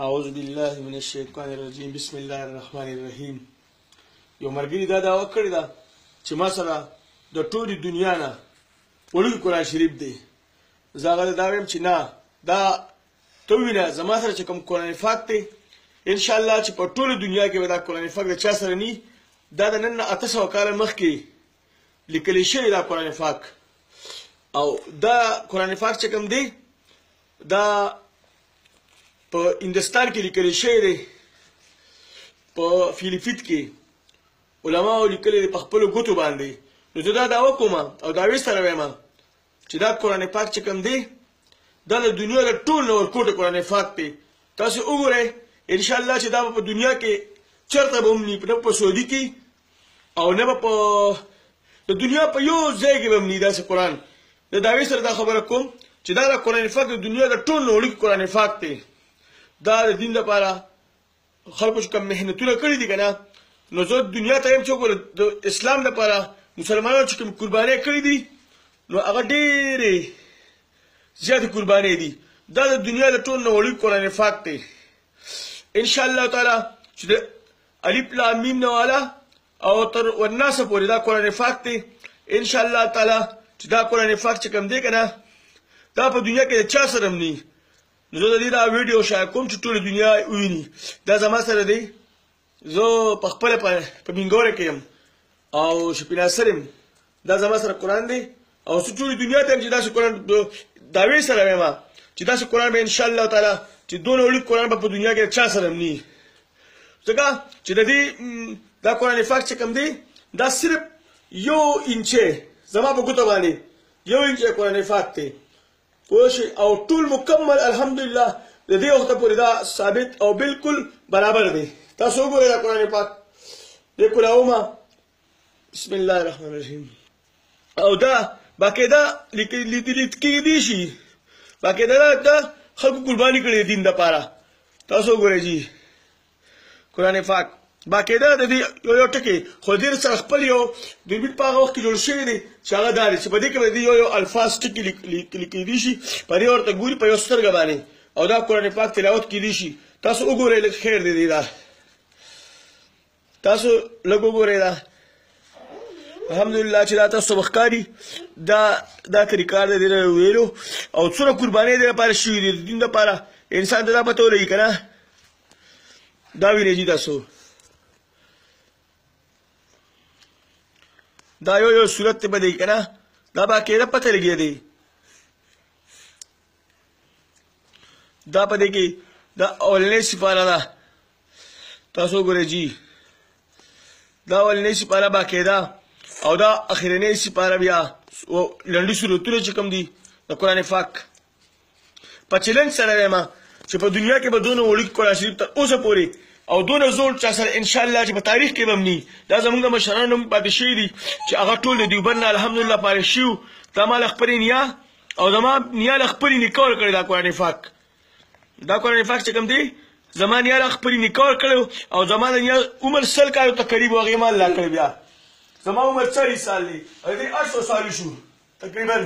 اعوذ بالله من الشیطان الرجیم بسم الله الرحمن الرحیم. یو مرګری دا دعوه کړې ده چې ما سره د ټولې دنیا نه وړوکی قرآن شریف دی. زه هغه دا وایم چې نه، دا ته ووینه زما سره چې کوم قرآن پاک دی انشاءالله چې په ټوله دنیا کې به دا قرآن پاک د چا سره ني. دا د نن نه 800 کاله مخکې لیکلی شوی دا قرآن پاک، او دا قرآن پاک چې کوم دی دا په هندوستان کې لیکل شوی دی، په فیلیپین کې علماو لیکلی دی په خپلو ګوتو باندې. نو زه دا دعوه کوم او دعوې سره وایم چې دا قرآن پاک چې کوم دی دا د دنیا د ټول نه ورکوټه قرآن پاک دی. تاسو وګورئ انشاءالله چې دا په دنیا کې چېرته به هم ني، نه په سعودي کې او نه به په د دنیا په یو ځای کې به هم ني داسې قرآن. د دعوې سره دا خبره کوم چې دا د قرآن پاک د دنیا د ټول نه وړوکی قرآن پاک دی. دا د دین لپاره خلکو چې کوم محنتونه کړي دي که نه، نو زه دنیا ته یم چې وګوره د اسلام لپاره مسلمانانو چې کوم قربانۍ کړي دي نو هغه ډېرې زیاتې قربانۍ دي. دا د دنیا د ټول نه وړوکی قرآن پاک دی. انشاءالله تعالی چې د الف لام میم نه والا او تر والناس پورې دا قرآن پاک دی. انشاءالله تعالی چې دا قرآن پاک چې کوم دی که نه دا په دنیا کې د چا سره هم ني. نو زه د دې دا ویډیو شایع کوم چې ټوله دنیا وویني. دا زما سره دی، زه په خپله په مینګوره کې یم او شپیناصر یم. دا زما سره قرآن دی او زه ټولې دنیا ته یم چې داسې قرآن دعوې سره وایم چې داسې قرآن به انشاءالله تعالی چې دونه وړوکی قرآن به په دنیا کې د چا سره هم ني. ځکه چې د دې دا قرآن پاک چې کوم دی دا صرف 1 انچه زما په ګوته باندې 1 انچه قرآن پاک دی او ټول مکمل الحمدلله د دې وخته پورې دا ثابت او بالکل برابر دی. تاسو وګورئ دا قرآن پاک بالکل اومه بسم الله الرحمن الرحیم. او دا باقاعده لیکل کېدی شي، باقاعده دا خلکو قرباني کړې دین دپاره. تاسو وګورئ جی قرآن پاک باقاعده د دې یو ټکی خو ډېر سره خپل یو دوربین په هغه وخت کې جوړ شوی دی چې هغه دا دی چې په دې کې به د یو الفاظ ټکي لیکلی شي، په دې ورته ګوري په یو سترګه باندې او دا قرآن پاک تلاوت کېدی شي. تاسو وګورئ لږ خیر دی دا، تاسو لږ وګورئ دا الحمدلله چې دا تاسو ته ښکاري دا طریقه د دې ویلو او څومره قربانۍ د لپاره شوي دي د دین لپاره. انسان ته دا پته ولګي که نه دا وینئ جي تاسو دا یو صورت ته به دی که نه دا باقاعده پته لګېدی. دا په دې کې دا اولنۍ سپاره ده. تاسو وګورئ جي دا اولنۍ سپاره باقاعده او دا اخرنۍ سپاره بیا لنډي صورتونه چې کوم دي د قرآن پاک په چلنج سره وایم چې په دنیا کې به دونه وړوکی قرآن شریف تر اوسه پورې او دونه زوړ چا سره انشاءالله چې په تاریخ کې به هم ني. دا زموږ د مشرانو هم پاتې شوي دي چې هغه ټول د دیوبند نه الحمدلله فارغ شوي. دا ما له خپلې نیا او زما نیا له خپلې نیکه ورکړی دا قرآن پاک. دا قرآن پاک چې کوم دی زما نیا له خپلې نیکه ورکړی او زما د نیا عمر 100 کالو تقریب هغې ما الله کړی. بیا زما عمر 40 سال دی او دې 800 سال شو تقریبا.